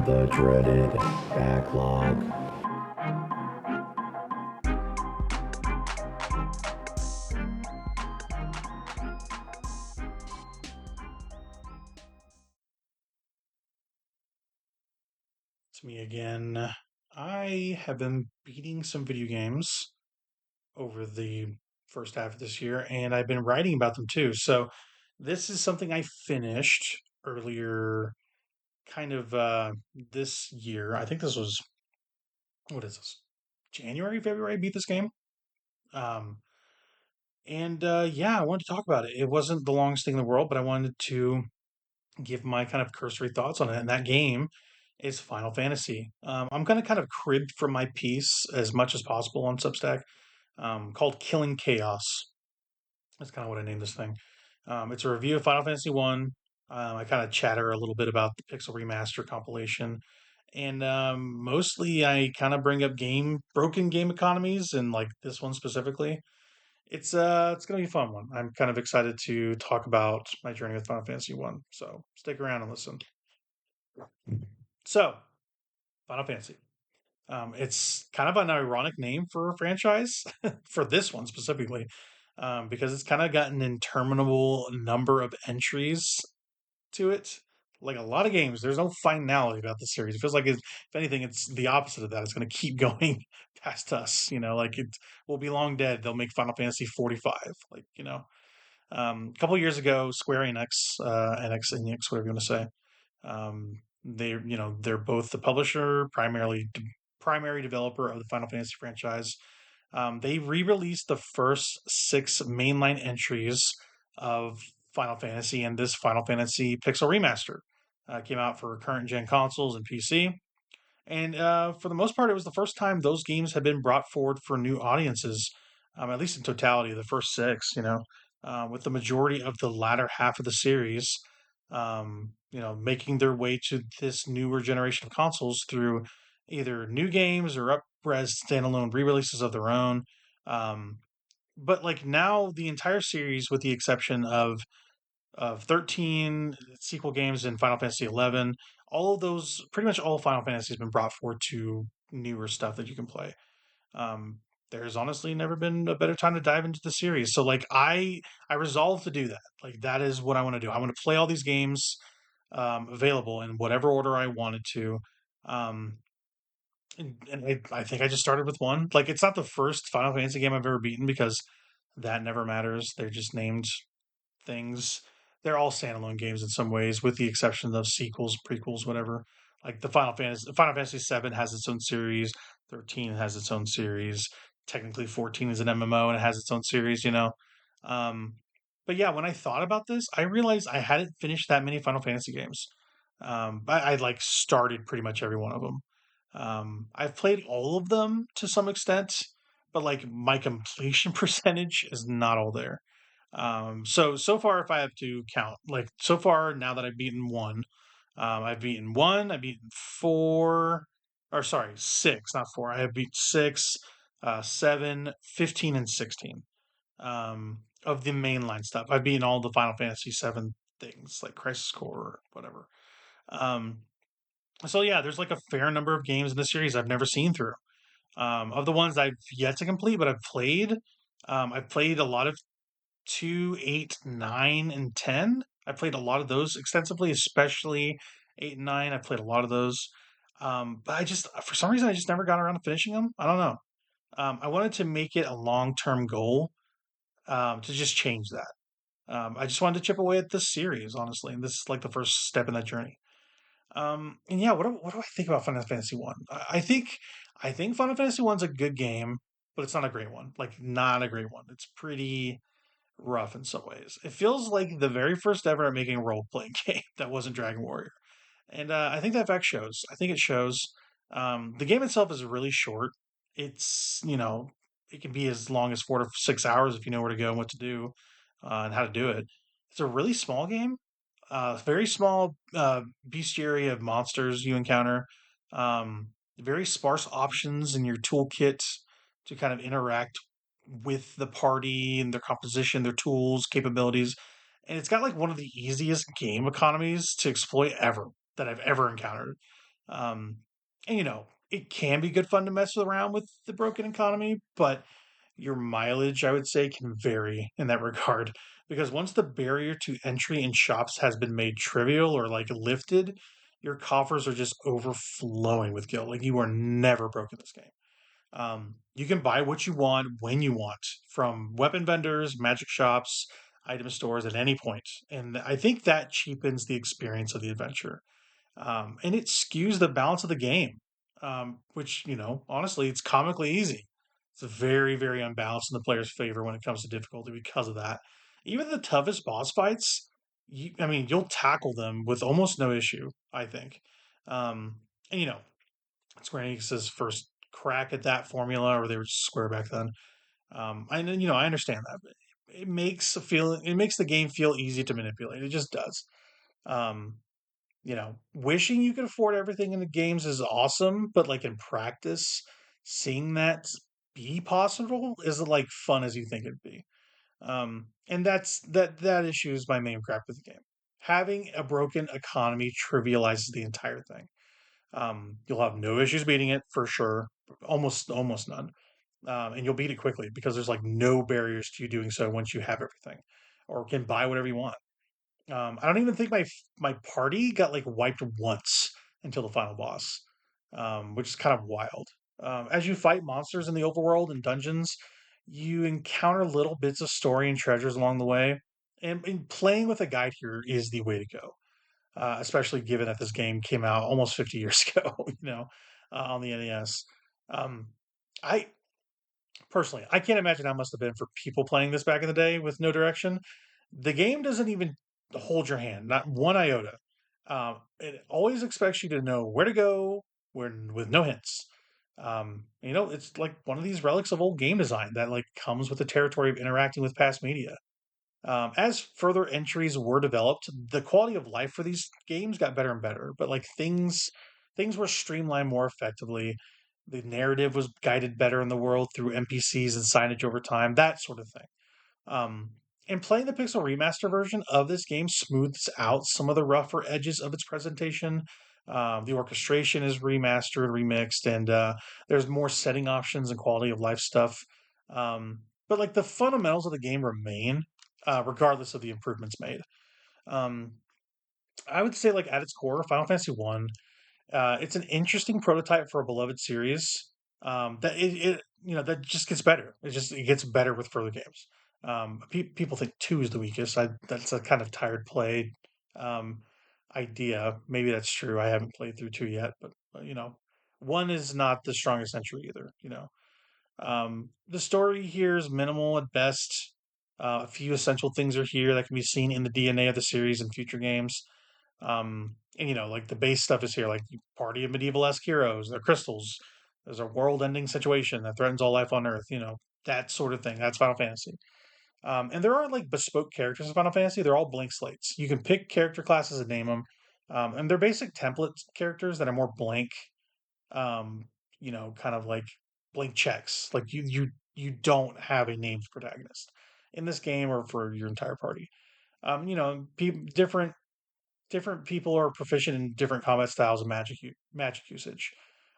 the Dreaded Backlog. It's me again. I have been beating some video games over the first half of this year, and I've been writing about them too. So, this is something I finished earlier, kind of this year. I think this was, what is this? January, February, I beat this game. Um, and yeah, I wanted to talk about it. It wasn't the longest thing in the world, but I wanted to give my kind of cursory thoughts on it. And that game is Final Fantasy. I'm going to kind of crib from my piece as much as possible on Substack, called Killing Chaos. That's kind of what I named this thing. It's a review of Final Fantasy One. I kind of chatter a little bit about the Pixel Remaster compilation, and mostly I kind of bring up broken game economies, and like this one specifically. It's gonna be a fun one. I'm kind of excited to talk about my journey with Final Fantasy One. So stick around and listen. So, Final Fantasy. It's kind of an ironic name for a franchise, for this one specifically, because it's kind of got an interminable number of entries to it. Like a lot of games, there's no finality about the series. It feels like, if anything, it's the opposite of that. It's going to keep going past us. Like it will be long dead. They'll make Final Fantasy 45. A couple years ago, Square Enix, Enix, whatever you want to say, they're both the publisher, primary developer of the Final Fantasy franchise. They re-released the first six mainline entries of Final Fantasy, and this Final Fantasy Pixel Remaster came out for current gen consoles and PC. And for the most part, it was the first time those games had been brought forward for new audiences, at least in totality, the first six, with the majority of the latter half of the series, making their way to this newer generation of consoles through either new games or up-res standalone re-releases of their own. Um, but like now, the entire series, with the exception of 13 sequel games in Final Fantasy 11. All of those, pretty much all Final Fantasy has been brought forward to newer stuff that you can play. Um, there's honestly never been a better time to dive into the series. So like I resolved to do that. Like that is what I want to do. I want to play all these games available in whatever order I wanted to. Um, and I think I just started with one. Like it's not the first Final Fantasy game I've ever beaten because that never matters. They're just named things. They're all standalone games in some ways, with the exception of sequels, prequels, whatever. Like the Final Fantasy VII has its own series. 13 has its own series. Technically, 14 is an MMO and it has its own series. Um, but yeah, when I thought about this, I realized I hadn't finished that many Final Fantasy games. But I like started pretty much every one of them. I've played all of them to some extent, but like my completion percentage is not all there. So far, if I have to count, like so far now that I've beaten one, I've beaten four, or sorry, six, not four. I have beat six, 7, 15, and 16. Of the mainline stuff. I've beaten all the Final Fantasy 7 things, like Crisis Core or whatever. Um, so yeah, there's like a fair number of games in the series I've never seen through. Of the ones I've yet to complete, but I've played a lot of 2, 8, 9, and 10. I played a lot of those extensively, especially 8 and 9. I played a lot of those. But for some reason, I just never got around to finishing them. I don't know. I wanted to make it a long term goal, to just change that. I just wanted to chip away at this series, honestly. And this is like the first step in that journey. And yeah, what do I think about Final Fantasy One? I think Final Fantasy One's a good game, but it's not a great one. Like, not a great one. It's pretty rough in some ways. It feels like the very first ever at making a role playing game that wasn't Dragon Warrior, and I think that fact shows. I think it shows. The game itself is really short. It can be as long as 4 to 6 hours if you know where to go and what to do, and how to do it. It's a really small game. Very small bestiary of monsters you encounter. Very sparse options in your toolkit to kind of interact with the party and their composition, their tools, capabilities. And it's got like one of the easiest game economies to exploit ever that I've ever encountered. Um, and it can be good fun to mess around with the broken economy, but your mileage, I would say, can vary in that regard. Because once the barrier to entry in shops has been made trivial or like lifted, your coffers are just overflowing with guilt. Like you are never broke in this game. You can buy what you want when you want from weapon vendors, magic shops, item stores at any point. And I think that cheapens the experience of the adventure. And it skews the balance of the game, which, honestly, it's comically easy. It's very, very unbalanced in the player's favor when it comes to difficulty because of that. Even the toughest boss fights, you'll tackle them with almost no issue, I think. And, Square Enix's first crack at that formula, or they were just Square back then. I understand that. But it makes the game feel easy to manipulate. It just does. Um, Wishing you could afford everything in the games is awesome, but like in practice, seeing that be possible isn't like fun as you think it'd be. And that issue is my main gripe with the game. Having a broken economy trivializes the entire thing. You'll have no issues beating it for sure, almost none, and you'll beat it quickly because there's like no barriers to you doing so once you have everything, or can buy whatever you want. I don't even think my party got like wiped once until the final boss, which is kind of wild. As you fight monsters in the overworld and dungeons, you encounter little bits of story and treasures along the way. And playing with a guide here is the way to go, especially given that this game came out almost 50 years ago, on the NES. Um, I personally, I can't imagine how it must have been for people playing this back in the day with no direction. The game doesn't even hold your hand, not one iota. It always expects you to know where to go, where with no hints. It's like one of these relics of old game design that like comes with the territory of interacting with past media. As further entries were developed, the quality of life for these games got better and better. But like things were streamlined more effectively. The narrative was guided better in the world through NPCs and signage over time, that sort of thing. Um, and playing the Pixel Remaster version of this game smooths out some of the rougher edges of its presentation. The orchestration is remastered, remixed, and there's more setting options and quality of life stuff. But like the fundamentals of the game remain, regardless of the improvements made. Um, I would say, like at its core, Final Fantasy One, it's an interesting prototype for a beloved series. That just gets better. It gets better with further games. People think two is the weakest. That's a kind of tired play um, idea. Maybe that's true. I haven't played through two yet, but one is not the strongest entry either. The story here is minimal at best. A few essential things are here that can be seen in the DNA of the series and future games. And like the base stuff is here, like you party of medieval-esque heroes, they're crystals. There's a world-ending situation that threatens all life on Earth, that sort of thing. That's Final Fantasy. And there aren't like bespoke characters in Final Fantasy, they're all blank slates. You can pick character classes and name them. And they're basic template characters that are more blank, um, kind of like blank checks. Like you don't have a named protagonist in this game or for your entire party. Different people are proficient in different combat styles and magic usage.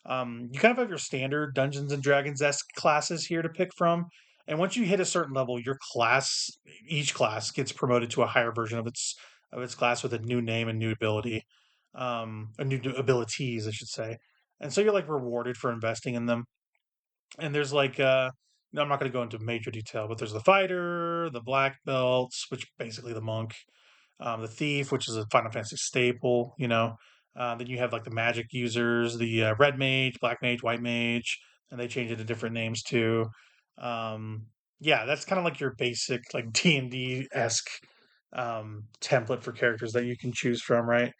You kind of have your standard Dungeons and Dragons esque classes here to pick from, and once you hit a certain level, each class gets promoted to a higher version of its class with a new name and new ability, a new abilities, I should say. And so you're like rewarded for investing in them. And there's like no, I'm not going to go into major detail, but there's the fighter, the black belts, which basically the monk, the thief, which is a Final Fantasy staple. Then you have like the magic users, the red mage, black mage, white mage, and they change it to different names too. Um, yeah, that's kind of like your basic like D&D esque template for characters that you can choose from, right?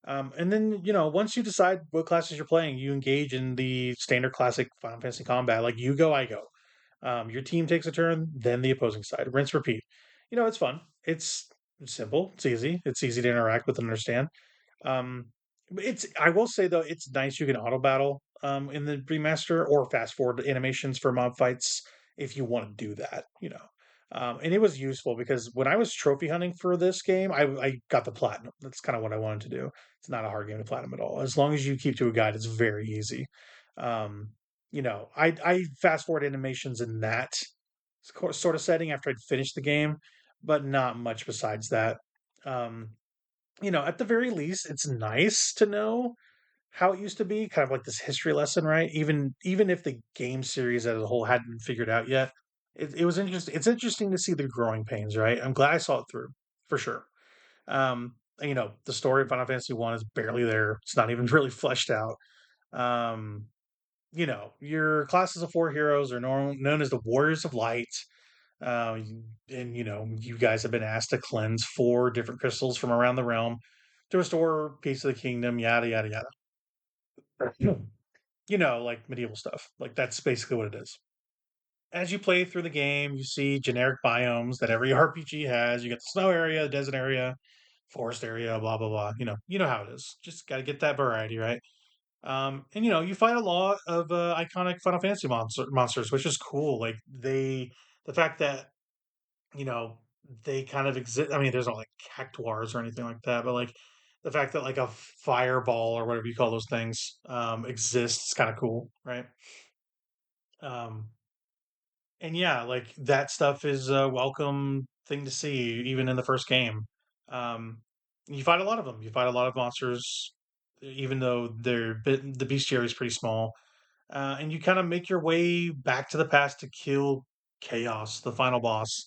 And then once you decide what classes you're playing, you engage in the standard classic Final Fantasy combat, like you go, I go. Your team takes a turn, then the opposing side. Rinse, repeat. It's fun. It's simple. It's easy. It's easy to interact with and understand. Um, I will say though, it's nice you can auto battle in the remaster or fast forward animations for mob fights if you want to do that. And it was useful because when I was trophy hunting for this game, I got the platinum. That's kind of what I wanted to do. It's not a hard game to platinum at all. As long as you keep to a guide, it's very easy. Um, I fast forward animations in that sort of setting after I'd finished the game, but not much besides that. Um, at the very least, it's nice to know how it used to be, kind of like this history lesson, right? Even if the game series as a whole hadn't been figured out yet, it was interesting. It's interesting to see the growing pains, right? I'm glad I saw it through for sure. The story of Final Fantasy One is barely there. It's not even really fleshed out. Um, your classes of four heroes are known as the Warriors of Light. Uh, and you guys have been asked to cleanse four different crystals from around the realm to restore peace of the kingdom. Yada yada yada. Like medieval stuff. Like that's basically what it is. As you play through the game, you see generic biomes that every RPG has. You get the snow area, the desert area, forest area, blah blah blah. You know how it is. Just got to get that variety right. And you fight a lot of iconic Final Fantasy monsters, which is cool. Like the fact that you know they kind of exist. I mean, there's not like cactuars or anything like that, but like the fact that like a fireball or whatever you call those things exists, kind of cool, right? Um, and yeah, like that stuff is a welcome thing to see, even in the first game. Um, you fight a lot of them. You fight a lot of monsters, even though the bestiary is pretty small. And you kind of make your way back to the past to kill Chaos, the final boss,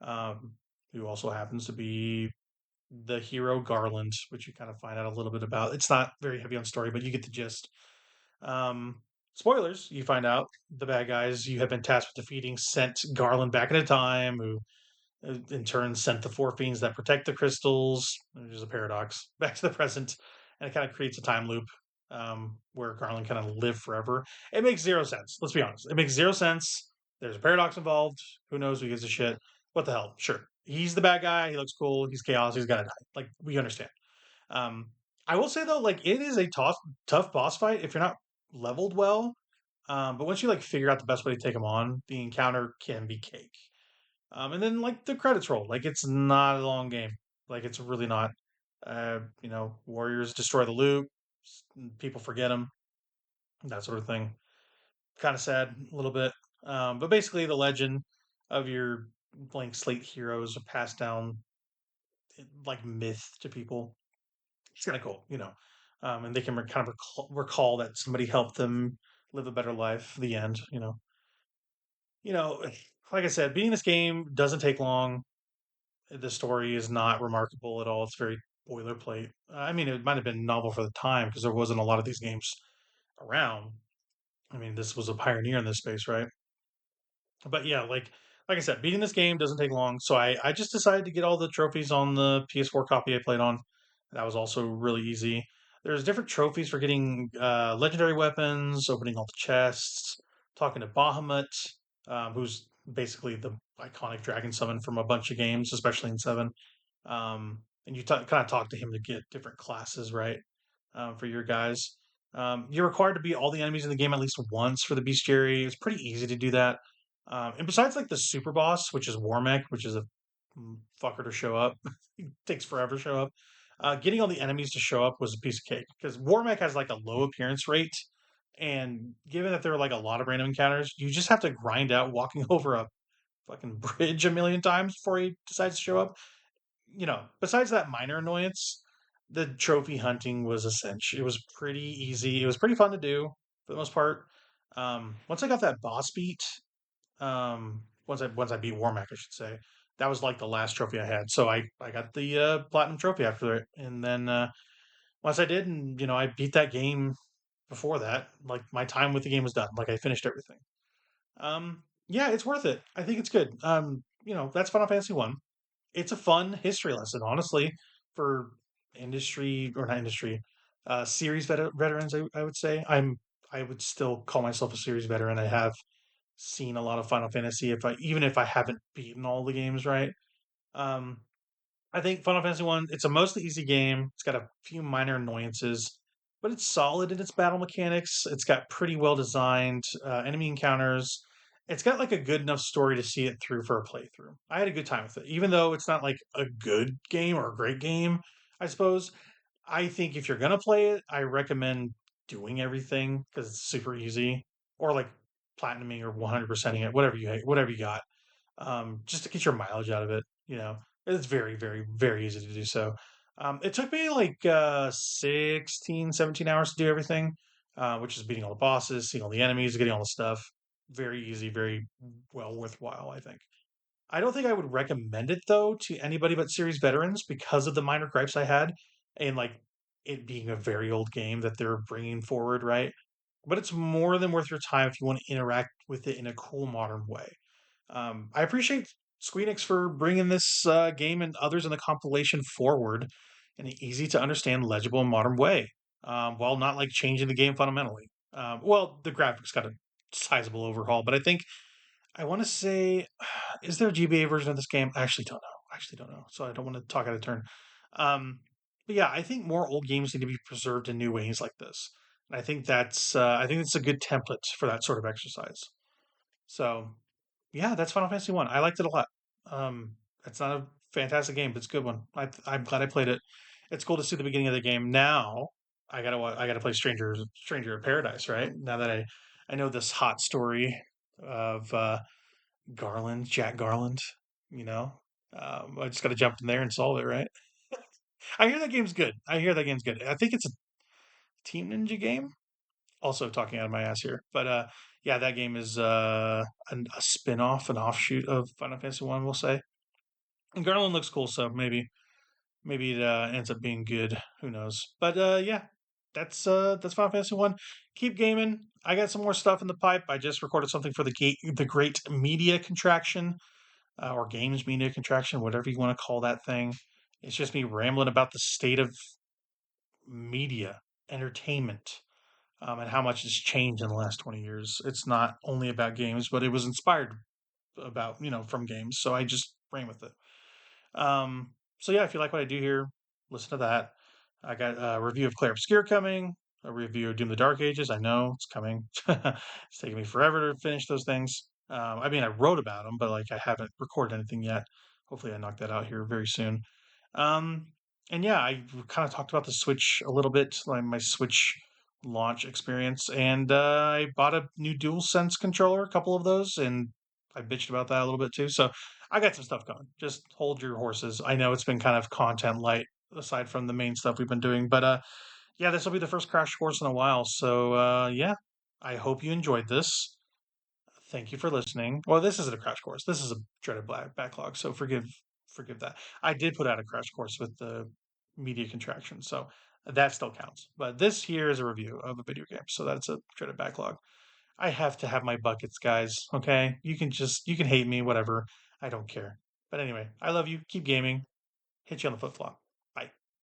um, who also happens to be the hero Garland, which you kind of find out a little bit about. It's not very heavy on story, but you get the gist. Um, Spoilers, you find out the bad guys you have been tasked with defeating sent Garland back in a time, who in turn sent the four fiends that protect the crystals, which is a paradox, back to the present, and it kind of creates a time loop where Garland kind of live forever. It makes zero sense. Let's be honest. It makes zero sense. There's a paradox involved. Who knows? Who gives a shit? What the hell? Sure. He's the bad guy. He looks cool. He's chaos. He's gotta die. Like we understand. Um, I will say though, like it is a tough boss fight if you're not leveled well. But once you like figure out the best way to take him on, the encounter can be cake. And then like the credits roll. Like it's not a long game. Like it's really not. Warriors destroy the loot. People forget them. That sort of thing. Kind of sad a little bit. But basically, the legend of your blank slate heroes are passed down like myth to people. It's kind of cool. And they can kind of recall that somebody helped them live a better life. The end. You know, like I said, beating this game doesn't take long. The story is not remarkable at all. It's very boilerplate. I mean, it might have been novel for the time because there wasn't a lot of these games around. I mean, this was a pioneer in this space, right? But yeah, like I said, beating this game doesn't take long. So I just decided to get all the trophies on the PS4 copy I played on. That was also really easy. There's different trophies for getting legendary weapons, opening all the chests, talking to Bahamut, who's basically the iconic dragon summon from a bunch of games, especially in Seven. And you kind of talk to him to get different classes, right? For your guys. You're required to beat all the enemies in the game at least once for the bestiary. It's pretty easy to do that. And besides, like the super boss, which is Warmech, which is a fucker to show up, it takes forever to show up. Getting all the enemies to show up was a piece of cake because Warmech has like a low appearance rate, and given that there are like a lot of random encounters, you just have to grind out walking over a fucking bridge a million times before he decides to show up. Besides that minor annoyance, the trophy hunting was essential. It was pretty easy. It was pretty fun to do for the most part. Once I got that boss beat, once I beat Warmack, I should say, that was like the last trophy I had. So I got the platinum trophy after it, and then once I did, and I beat that game before that, like my time with the game was done. Like I finished everything. Yeah, it's worth it. I think it's good. That's Final Fantasy One. It's a fun history lesson, honestly, for industry or not industry, series veterans. I would say I would still call myself a series veteran. I have seen a lot of Final Fantasy. Even if I haven't beaten all the games, right? Um, I think Final Fantasy One. It's a mostly easy game. It's got a few minor annoyances, but it's solid in its battle mechanics. It's got pretty well designed enemy encounters, it's got like a good enough story to see it through for a playthrough. I had a good time with it, even though it's not like a good game or a great game, I suppose. I think if you're gonna play it, I recommend doing everything because it's super easy, or like platinuming or 100%ing it, whatever you got, just to get your mileage out of it. It's very, very, very easy to do so. It took me like 16, 17 hours to do everything, which is beating all the bosses, seeing all the enemies, getting all the stuff. Very easy, very well worthwhile, I think. I don't think I would recommend it though to anybody but series veterans because of the minor gripes I had and like it being a very old game that they're bringing forward, right? But it's more than worth your time if you want to interact with it in a cool modern way. I appreciate Squeenix for bringing this game and others in the compilation forward in an easy to understand, legible, and modern way, while not like changing the game fundamentally. Well, the graphics got a sizable overhaul, but I want to say, is there a GBA version of this game? I actually don't know. I actually don't know. So I don't want to talk out of turn. Um, but yeah, I think more old games need to be preserved in new ways like this. And I think it's a good template for that sort of exercise. So yeah, that's Final Fantasy One. I liked it a lot. It's not a fantastic game, but it's a good one. I'm glad I played it. It's cool to see the beginning of the game. Now I gotta play Stranger of Paradise, right? Now that I know this hot story of Jack Garland. You know, I just got to jump in there and solve it, right? I hear that game's good. I hear that game's good. I think it's a Team Ninja game. Also talking out of my ass here, but yeah, that game is a spin-off, an offshoot of Final Fantasy One, we'll say. And Garland looks cool, so maybe it ends up being good. Who knows? But yeah, that's Final Fantasy One. Keep gaming. I got some more stuff in the pipe. I just recorded something for the Great Media Contraction, or games media contraction, whatever you want to call that thing. It's just me rambling about the state of media, entertainment, and how much has changed in the last 20 years. It's not only about games, but it was inspired from games. So I just ran with it. So yeah, if you like what I do here, listen to that. I got a review of Clair Obscure coming, a review of Doom the Dark Ages. I know it's coming. It's taking me forever to finish those things. I mean, I wrote about them, but like I haven't recorded anything yet. Hopefully, I knock that out here very soon. Um, and yeah, I kind of talked about the Switch a little bit, like my Switch launch experience, and I bought a new DualSense controller, a couple of those, and I bitched about that a little bit too. So I got some stuff going. Just hold your horses. I know it's been kind of content light aside from the main stuff we've been doing, but yeah, this will be the first crash course in a while. So yeah, I hope you enjoyed this. Thank you for listening. Well, this isn't a crash course. This is a dreaded backlog. So forgive that. I did put out a crash course with the media contraction, so that still counts. But this here is a review of a video game, so that's a dreaded backlog. I have to have my buckets, guys. Okay, you can hate me, whatever. I don't care. But anyway, I love you. Keep gaming. Hit you on the flip flop.